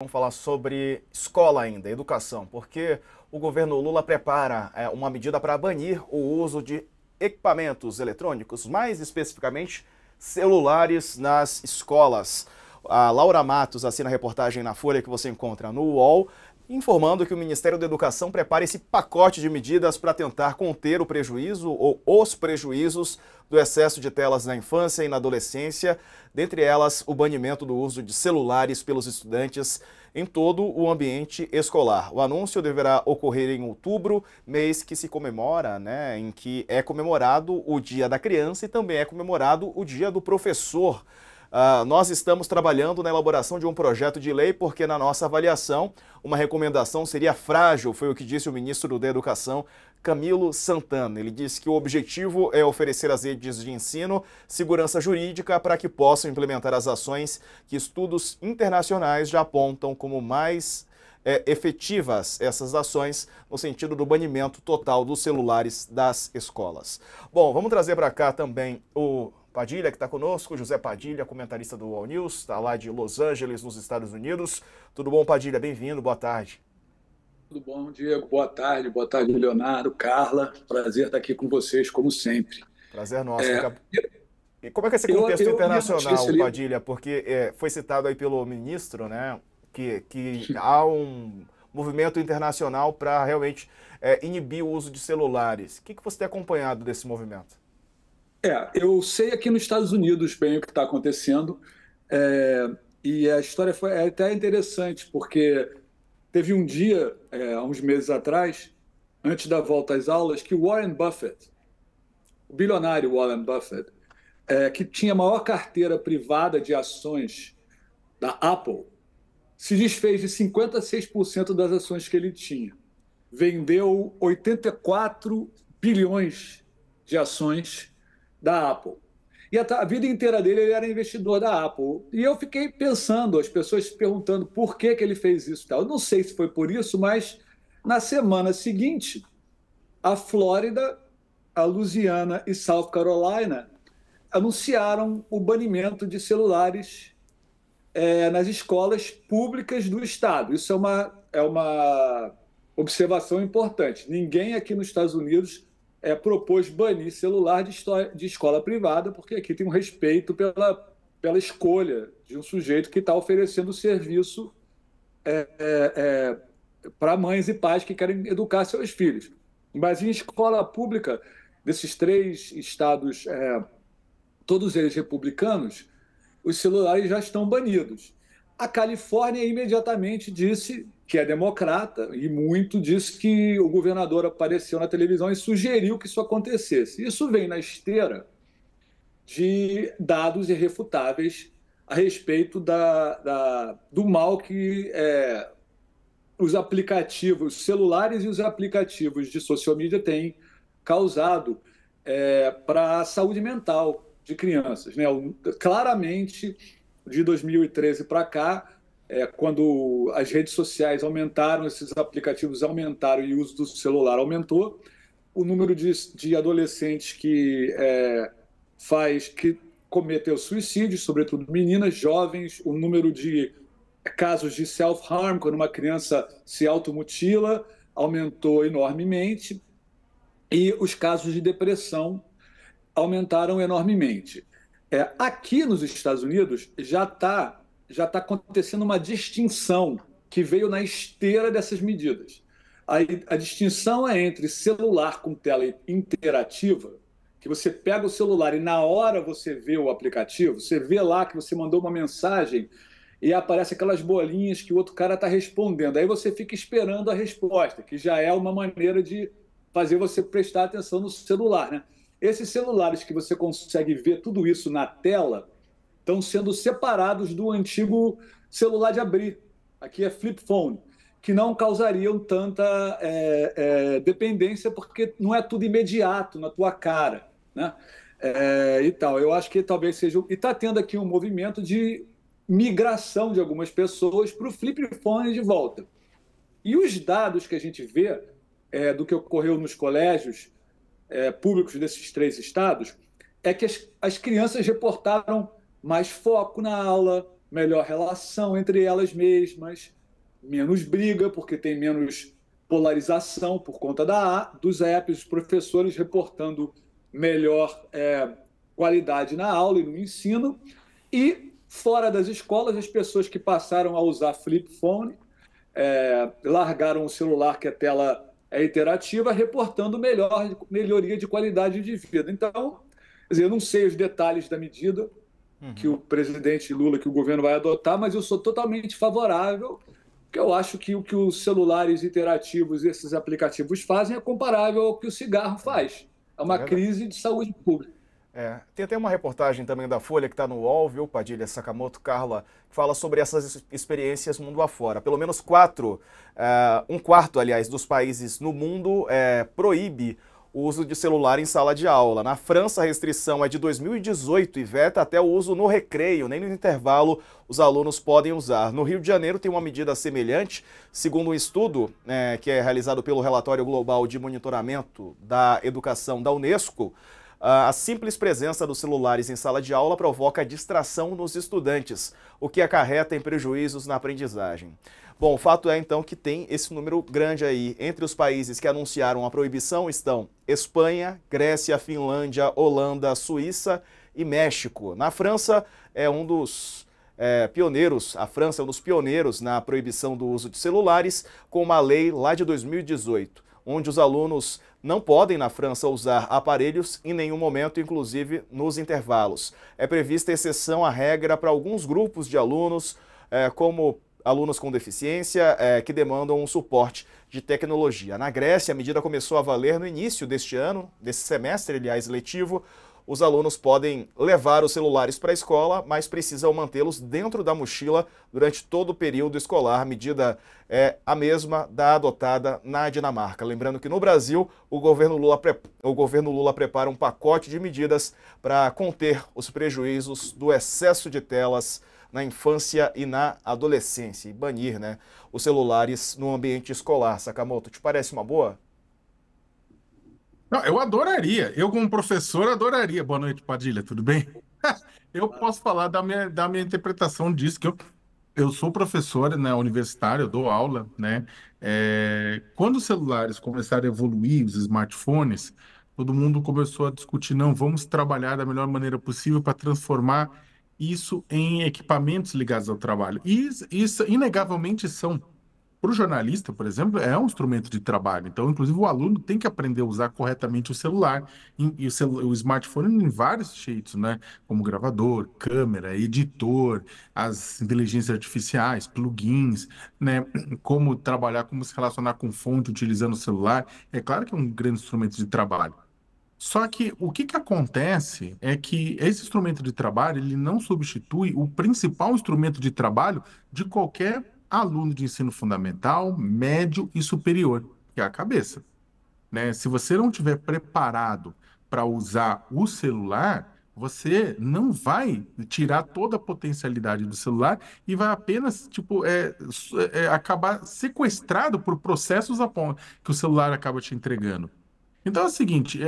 Vamos falar sobre escola ainda, educação, porque o governo Lula prepara uma medida para banir o uso de equipamentos eletrônicos, mais especificamente celulares nas escolas. A Laura Matos assina a reportagem na Folha que você encontra no UOL, informando que o Ministério da Educação prepara esse pacote de medidas para tentar conter o prejuízo ou os prejuízos do excesso de telas na infância e na adolescência, dentre elas o banimento do uso de celulares pelos estudantes em todo o ambiente escolar. O anúncio deverá ocorrer em outubro, mês que se comemora, em que é comemorado o Dia da Criança e também é comemorado o Dia do Professor. Nós estamos trabalhando na elaboração de um projeto de lei porque, na nossa avaliação, uma recomendação seria frágil, foi o que disse o ministro da Educação, Camilo Santana. Ele disse que o objetivo é oferecer às redes de ensino segurança jurídica para que possam implementar as ações que estudos internacionais já apontam como mais efetivas essas ações no sentido do banimento total dos celulares das escolas. Bom, vamos trazer para cá também o Padilha, que está conosco, José Padilha, comentarista do All News, está lá de Los Angeles, nos Estados Unidos. Tudo bom, Padilha? Bem-vindo, boa tarde. Tudo bom, Diego? Boa tarde, Leonardo, Carla. Prazer estar aqui com vocês, como sempre. Prazer nosso. É, E como é que é esse eu, contexto eu li a notícia internacional, ali. Padilha? Porque foi citado aí pelo ministro, que há um movimento internacional para realmente inibir o uso de celulares. O que você tem acompanhado desse movimento? Eu sei aqui nos Estados Unidos bem o que está acontecendo, é, e a história foi até interessante, porque teve um dia, há uns meses atrás, antes da volta às aulas, que o Warren Buffett, o bilionário Warren Buffett, que tinha a maior carteira privada de ações da Apple, se desfez de 56% das ações que ele tinha. Vendeu 84 bilhões de ações da Apple. E a vida inteira dele ele era investidor da Apple. E eu fiquei pensando, as pessoas se perguntando por que ele fez isso. Eu não sei se foi por isso, mas na semana seguinte, a Flórida, a Louisiana e South Carolina anunciaram o banimento de celulares nas escolas públicas do Estado. Isso é uma observação importante. Ninguém aqui nos Estados Unidos propôs banir celular de escola privada, porque aqui tem um respeito pela escolha de um sujeito que está oferecendo serviço para mães e pais que querem educar seus filhos. Mas em escola pública, desses três estados, todos eles republicanos, os celulares já estão banidos. A Califórnia imediatamente disse que é democrata e muito disse que o governador apareceu na televisão e sugeriu que isso acontecesse. Isso vem na esteira de dados irrefutáveis a respeito do mal que os aplicativos, os celulares e os aplicativos de social media têm causado para a saúde mental de crianças. Né? Claramente, de 2013 para cá, quando as redes sociais aumentaram, esses aplicativos aumentaram e o uso do celular aumentou, o número de adolescentes que cometeu suicídio, sobretudo meninas, jovens, o número de casos de self-harm, quando uma criança se automutila, aumentou enormemente, e os casos de depressão aumentaram enormemente. Aqui nos Estados Unidos já tá acontecendo uma distinção que veio na esteira dessas medidas. A distinção é entre celular com tela interativa, que você pega o celular e na hora você vê o aplicativo, você vê lá que você mandou uma mensagem e aparece aquelas bolinhas que o outro cara está respondendo. Aí você fica esperando a resposta, que já é uma maneira de fazer você prestar atenção no celular, né? Esses celulares que você consegue ver tudo isso na tela estão sendo separados do antigo celular de abrir. Aqui é flip phone, que não causariam tanta dependência, porque não é tudo imediato na tua cara, né? E tal. Eu acho que talvez seja. E está tendo aqui um movimento de migração de algumas pessoas para o flip phone de volta. E os dados que a gente vê do que ocorreu nos colégios públicos desses três estados é que as crianças reportaram mais foco na aula, melhor relação entre elas mesmas, menos briga, porque tem menos polarização por conta dos apps, os professores reportando melhor qualidade na aula e no ensino. E fora das escolas, as pessoas que passaram a usar flip phone largaram o celular, que a tela é interativa, reportando melhoria de qualidade de vida. Então, quer dizer, eu não sei os detalhes da medida que o presidente Lula, que o governo vai adotar, mas eu sou totalmente favorável, porque eu acho que o que os celulares interativos e esses aplicativos fazem é comparável ao que o cigarro faz. É É uma verdade. crise de saúde pública. Tem até uma reportagem também da Folha que está no UOL, viu, Padilha, Sakamoto, Carla, que fala sobre essas experiências mundo afora. Pelo menos um quarto, aliás, dos países no mundo proíbe o uso de celular em sala de aula. Na França, a restrição é de 2018 e veta até o uso no recreio, nem no intervalo os alunos podem usar. No Rio de Janeiro tem uma medida semelhante, segundo um estudo que é realizado pelo Relatório Global de Monitoramento da Educação da Unesco. A simples presença dos celulares em sala de aula provoca distração nos estudantes, o que acarreta em prejuízos na aprendizagem. Bom, o fato é então que tem esse número grande aí. Entre os países que anunciaram a proibição estão Espanha, Grécia, Finlândia, Holanda, Suíça e México. Na França é um dos pioneiros, a França é um dos pioneiros na proibição do uso de celulares, com uma lei lá de 2018, onde os alunos não podem, na França, usar aparelhos em nenhum momento, inclusive nos intervalos. É prevista exceção à regra para alguns grupos de alunos, como alunos com deficiência, que demandam um suporte de tecnologia. Na Grécia, a medida começou a valer no início deste ano, desse semestre, aliás, letivo. Os alunos podem levar os celulares para a escola, mas precisam mantê-los dentro da mochila durante todo o período escolar. A medida é a mesma da adotada na Dinamarca. Lembrando que no Brasil, o governo Lula prepara um pacote de medidas para conter os prejuízos do excesso de telas na infância e na adolescência e banir, os celulares no ambiente escolar. Sakamoto, te parece uma boa? Não, eu adoraria. Eu, como professor, adoraria. Boa noite, Padilha, tudo bem? Eu posso falar da minha interpretação disso, que eu sou professor, né, universitário, eu dou aula, né? Quando os celulares começaram a evoluir, os smartphones, todo mundo começou a discutir, não, vamos trabalhar da melhor maneira possível para transformar isso em equipamentos ligados ao trabalho. E isso, inegavelmente, são. Para o jornalista, por exemplo, é um instrumento de trabalho. Então, inclusive, o aluno tem que aprender a usar corretamente o celular e o smartphone em vários jeitos, né? Como gravador, câmera, editor, as inteligências artificiais, plugins, né? Como trabalhar, como se relacionar com fonte utilizando o celular. É claro que é um grande instrumento de trabalho. Só que o que acontece é que esse instrumento de trabalho ele não substitui o principal instrumento de trabalho de qualquer aluno de ensino fundamental, médio e superior, que é a cabeça, né? Se você não tiver preparado para usar o celular, você não vai tirar toda a potencialidade do celular e vai apenas, tipo, acabar sequestrado por processos que o celular acaba te entregando. Então é o seguinte,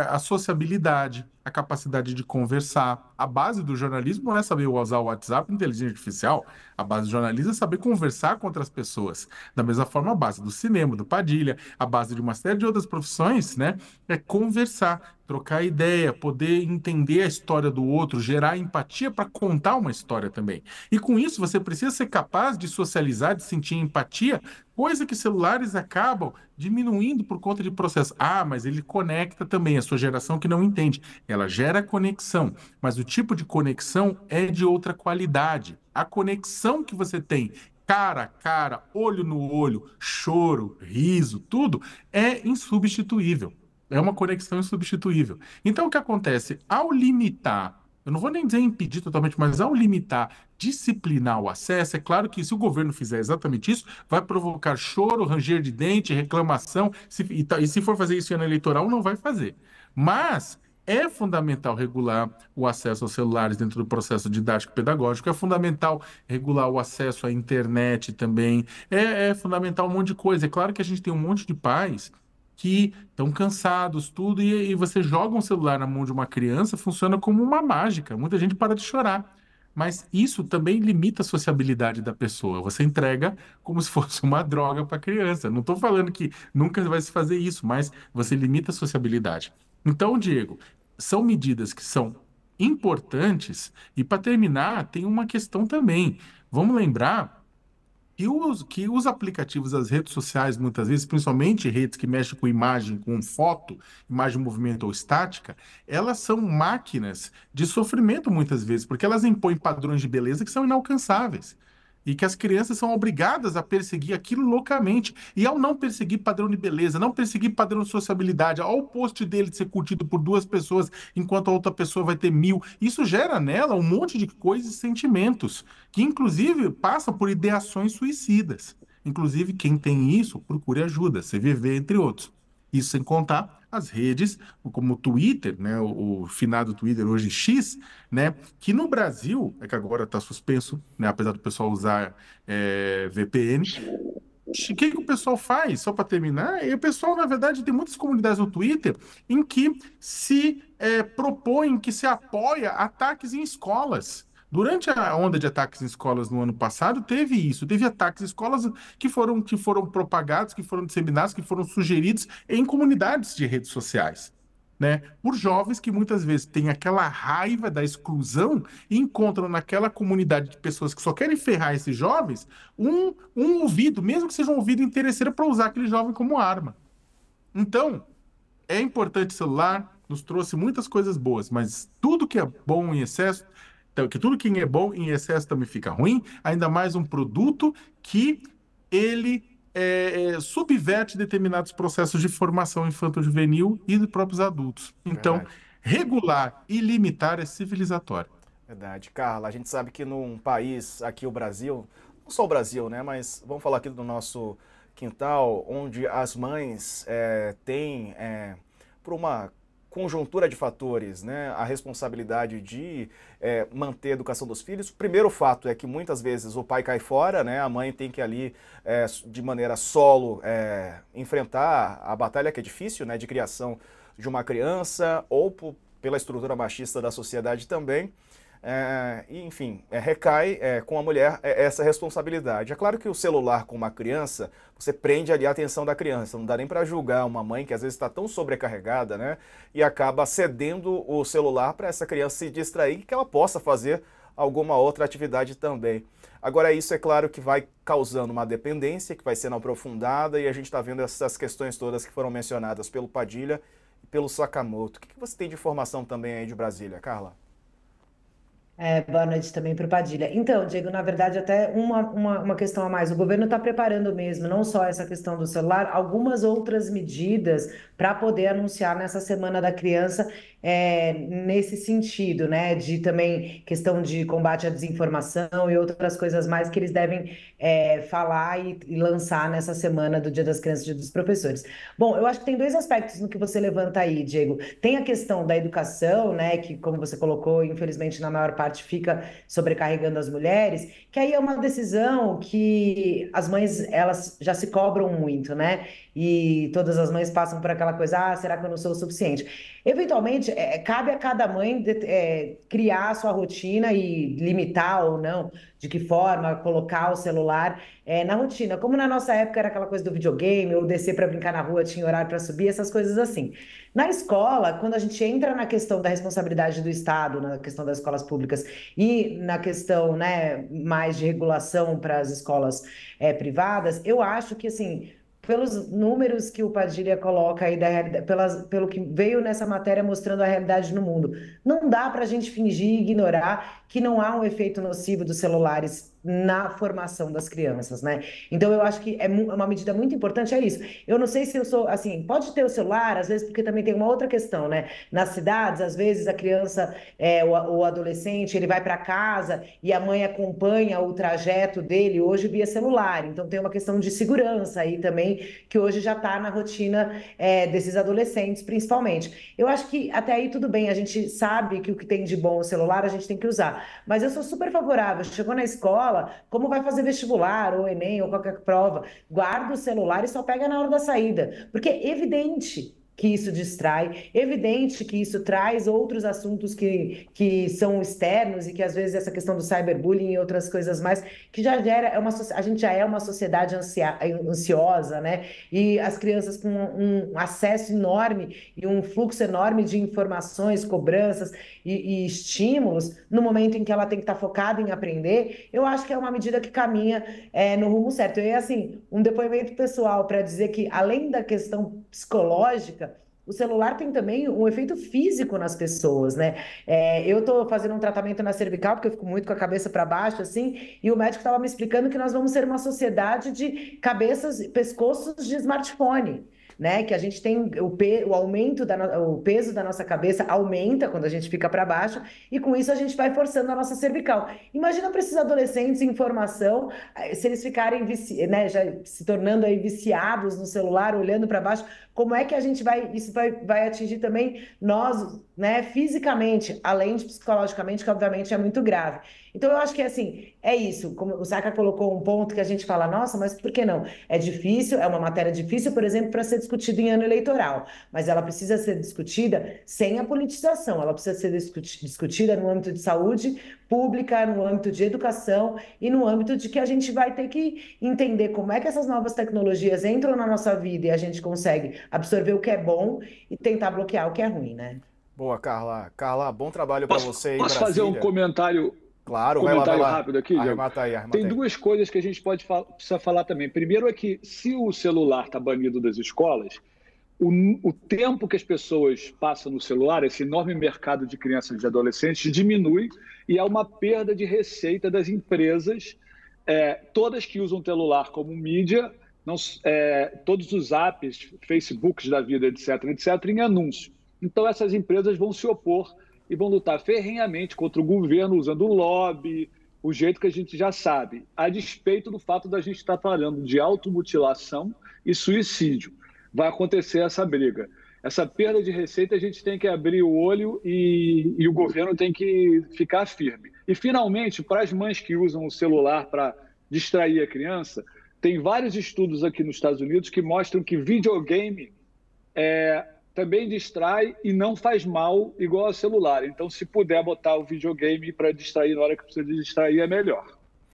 a sociabilidade, a capacidade de conversar. A base do jornalismo não é saber usar o WhatsApp e inteligência artificial. A base do jornalismo é saber conversar com outras pessoas. Da mesma forma, a base do cinema, do Padilha, a base de uma série de outras profissões, né, é conversar, trocar ideia, poder entender a história do outro, gerar empatia para contar uma história também. E com isso, você precisa ser capaz de socializar, de sentir empatia, coisa que celulares acabam diminuindo por conta de processo. Ah, mas ele conecta também a sua geração que não entende. Ela gera conexão, mas o tipo de conexão é de outra qualidade. A conexão que você tem cara a cara, olho no olho, choro, riso, tudo é insubstituível. É uma conexão insubstituível. Então, o que acontece? Ao limitar, eu não vou nem dizer impedir totalmente, mas ao limitar, disciplinar o acesso, é claro que se o governo fizer exatamente isso, vai provocar choro, ranger de dente, reclamação, e se for fazer isso em ano eleitoral, não vai fazer. Mas é fundamental regular o acesso aos celulares dentro do processo didático-pedagógico, é fundamental regular o acesso à internet também, é fundamental um monte de coisa. É claro que a gente tem um monte de pais que estão cansados, tudo, e você joga um celular na mão de uma criança, funciona como uma mágica. Muita gente para de chorar. Mas isso também limita a sociabilidade da pessoa. Você entrega como se fosse uma droga para a criança. Não estou falando que nunca vai se fazer isso, mas você limita a sociabilidade. Então, Diego, são medidas que são importantes. E para terminar, tem uma questão também. Vamos lembrar que os aplicativos das redes sociais, muitas vezes, principalmente redes que mexem com imagem, com foto, imagem, movimento ou estática, elas são máquinas de sofrimento, muitas vezes, porque elas impõem padrões de beleza que são inalcançáveis. E que as crianças são obrigadas a perseguir aquilo loucamente. E ao não perseguir padrão de beleza, não perseguir padrão de sociabilidade, ao post dele ser curtido por 2 pessoas, enquanto a outra pessoa vai ter 1.000, isso gera nela um monte de coisas e sentimentos que inclusive passa por ideações suicidas. Inclusive, quem tem isso, procure ajuda, CVV, entre outros. Isso sem contar as redes, como o Twitter, né, o finado Twitter, hoje X, né, que no Brasil, é que agora está suspenso, né, apesar do pessoal usar VPN, o que o pessoal faz? Só para terminar, e o pessoal, na verdade, tem muitas comunidades no Twitter em que se propõe, que se apoia ataques em escolas. Durante a onda de ataques em escolas no ano passado, teve isso. Teve ataques em escolas que foram propagados, que foram disseminados, que foram sugeridos em comunidades de redes sociais, né? Por jovens que muitas vezes têm aquela raiva da exclusão e encontram naquela comunidade de pessoas que só querem ferrar esses jovens um ouvido, mesmo que seja um ouvido interesseiro, para usar aquele jovem como arma. Então, é importante o celular, nos trouxe muitas coisas boas, mas tudo que é bom em excesso, então, que tudo que é bom em excesso também fica ruim, ainda mais um produto que ele subverte determinados processos de formação infanto-juvenil e dos próprios adultos. Então, Verdade. regular e limitar é civilizatório. Verdade. Carla, a gente sabe que num país, aqui o Brasil, não só o Brasil, né, mas vamos falar aqui do nosso quintal, onde as mães têm, por uma conjuntura de fatores, né, a responsabilidade de manter a educação dos filhos. O primeiro fato é que muitas vezes o pai cai fora, né, a mãe tem que ali, de maneira solo, enfrentar a batalha que é difícil, né, de criação de uma criança, ou pela estrutura machista da sociedade também. E, enfim, recai com a mulher essa responsabilidade. É claro que o celular com uma criança, você prende ali a atenção da criança. Não dá nem para julgar uma mãe que às vezes está tão sobrecarregada, né? E acaba cedendo o celular para essa criança se distrair e que ela possa fazer alguma outra atividade também. Agora, isso é claro que vai causando uma dependência, que vai sendo aprofundada, e a gente está vendo essas questões todas que foram mencionadas pelo Padilha e pelo Sakamoto. O que você tem de informação também aí de Brasília, Carla? Boa noite também para o Padilha. Então, Diego, na verdade, até uma questão a mais. O governo está preparando mesmo, não só essa questão do celular, algumas outras medidas para poder anunciar nessa Semana da Criança, nesse sentido, né? De também questão de combate à desinformação e outras coisas mais que eles devem falar e lançar nessa semana do Dia das Crianças e Dia dos Professores. Bom, eu acho que tem dois aspectos no que você levanta aí, Diego. Tem a questão da educação, né? Que, como você colocou, infelizmente, na maior parte fica sobrecarregando as mulheres, que aí é uma decisão que as mães, elas já se cobram muito, né? E todas as mães passam por aquela coisa, será que eu não sou o suficiente? Eventualmente, cabe a cada mãe criar a sua rotina e limitar ou não, de que forma colocar o celular na rotina. Como na nossa época era aquela coisa do videogame, ou descer para brincar na rua, tinha horário para subir, essas coisas assim. Na escola, quando a gente entra na questão da responsabilidade do Estado, na questão das escolas públicas e na questão, né, mais de regulação para as escolas privadas, eu acho que, assim, pelos números que o Padilha coloca aí, pelo que veio nessa matéria mostrando a realidade no mundo, não dá para a gente fingir e ignorar que não há um efeito nocivo dos celulares na formação das crianças, né? Então, eu acho que uma medida muito importante, é isso. Eu não sei se eu sou, assim, pode ter o celular, às vezes, porque também tem uma outra questão, né? Nas cidades, às vezes, a criança, o adolescente, ele vai para casa e a mãe acompanha o trajeto dele hoje via celular. Então, tem uma questão de segurança aí também, que hoje já está na rotina desses adolescentes, principalmente. Eu acho que até aí tudo bem, a gente sabe que o que tem de bom o celular, a gente tem que usar. Mas eu sou super favorável. Chegou na escola, como vai fazer vestibular, ou Enem, ou qualquer prova, guarda o celular e só pega na hora da saída. Porque é evidente que isso distrai. Evidente que isso traz outros assuntos que são externos e que às vezes essa questão do cyberbullying e outras coisas mais, que já gera, a gente já é uma sociedade ansiosa, né? E as crianças com um acesso enorme e um fluxo enorme de informações, cobranças e estímulos, no momento em que ela tem que estar focada em aprender, eu acho que é uma medida que caminha no rumo certo. E assim, um depoimento pessoal para dizer que, além da questão psicológica, o celular tem também um efeito físico nas pessoas, né? Eu estou fazendo um tratamento na cervical, porque eu fico muito com a cabeça para baixo, assim, e o médico estava me explicando que nós vamos ser uma sociedade de cabeças, pescoços de smartphone. Né, que a gente tem o aumento o peso da nossa cabeça aumenta quando a gente fica para baixo, e com isso a gente vai forçando a nossa cervical. Imagina para esses adolescentes em formação, se eles ficarem né, já se tornando aí viciados no celular, olhando para baixo, como é que a gente isso vai atingir também nós, né, fisicamente, além de psicologicamente, que obviamente é muito grave. Então eu acho que assim, é isso, como o Saka colocou um ponto que a gente fala, nossa, mas por que não? É difícil, é uma matéria difícil, por exemplo, para ser discutida em ano eleitoral, mas ela precisa ser discutida sem a politização, ela precisa ser discutida no âmbito de saúde pública, no âmbito de educação e no âmbito de que a gente vai ter que entender como é que essas novas tecnologias entram na nossa vida e a gente consegue absorver o que é bom e tentar bloquear o que é ruim, né? Boa, Carla. Carla, bom trabalho para você aí em Posso Brasília. fazer um comentário? Claro, Comentário vai lá. rápido aqui, Diego. Arremata aí. Tem duas coisas que a gente precisa falar também. Primeiro é que, se o celular está banido das escolas, o tempo que as pessoas passam no celular, esse enorme mercado de crianças e adolescentes, diminui, e há uma perda de receita das empresas, todas que usam o celular como mídia, todos os apps, Facebooks da vida, etc., em anúncio. Então, essas empresas vão se opor e vão lutar ferrenhamente contra o governo, usando o lobby, o jeito que a gente já sabe, a despeito do fato da gente estar falando de automutilação e suicídio. Vai acontecer essa briga. Essa perda de receita, a gente tem que abrir o olho e o governo tem que ficar firme. E, finalmente, para as mães que usam o celular para distrair a criança, tem vários estudos aqui nos Estados Unidos que mostram que videogame também distrai e não faz mal igual ao celular. Então, se puder botar o videogame para distrair na hora que precisa distrair, é melhor.